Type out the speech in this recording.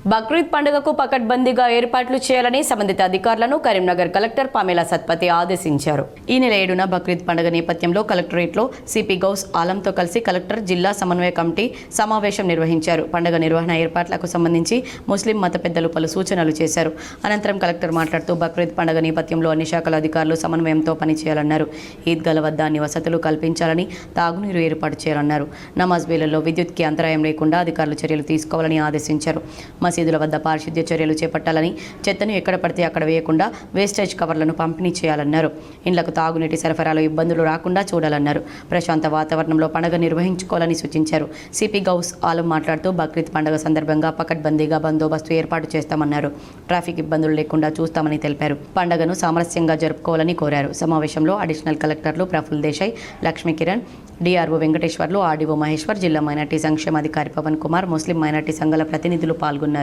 బక్రీద్ పండుగకు పకడ్బందీగా ఏర్పాట్లు చేయాలని సంబంధిత అధికారులను కరీంనగర్ కలెక్టర్ పామేలా సత్పతి ఆదేశించారు. ఈ నెల 7న బక్రీద్ పండుగ నేపథ్యంలో కలెక్టరేట్లో సిపి గౌస్ ఆలంతో కలిసి కలెక్టర్ జిల్లా సమన్వయ కమిటీ సమావేశం నిర్వహించారు. పండుగ నిర్వహణ ఏర్పాట్లకు సంబంధించి ముస్లిం మత పెద్దలు పలు సూచనలు చేశారు. అనంతరం కలెక్టర్ మాట్లాడుతూ బక్రీద్ పండుగ నేపథ్యంలో అన్ని శాఖల అధికారులు సమన్వయంతో పనిచేయాలన్నారు. ఈద్గాల వద్ద అన్ని వసతులు కల్పించాలని, తాగునీరు ఏర్పాటు చేయాలన్నారు. నమాజ్ వేళల్లో విద్యుత్కి అంతరాయం లేకుండా అధికారులు చర్యలు తీసుకోవాలని ఆదేశించారు. మసీదుల వద్ద పారిశుద్ధ్య చర్యలు చేపట్టాలని, చెత్తను ఎక్కడ పడితే అక్కడ వేయకుండా వేస్టేజ్ కవర్లను పంపిణీ చేయాలన్నారు. ఇండ్లకు తాగునీటి సరఫరాలో ఇబ్బందులు రాకుండా చూడాలన్నారు. ప్రశాంత వాతావరణంలో పండుగ నిర్వహించుకోవాలని సూచించారు. సిపి గౌస్ ఆలం మాట్లాడుతూ బక్రీద్ పండుగ సందర్భంగా పకడ్బందీగా బందోబస్తు ఏర్పాటు చేస్తామన్నారు. ట్రాఫిక్ ఇబ్బందులు లేకుండా చూస్తామని తెలిపారు. పండుగను సామరస్యంగా జరుపుకోవాలని కోరారు. సమావేశంలో అడిషనల్ కలెక్టర్లు ప్రఫుల్ దేశాయ్, లక్ష్మీ కిరణ్, డిఆర్ఓ వెంకటేశ్వర్లు, ఆర్డీఓ మహేశ్వర్, జిల్లా మైనార్టీ సంక్షేమ అధికారి పవన్ కుమార్, ముస్లిం మైనార్టీ సంఘాల ప్రతినిధులు పాల్గొన్నారు.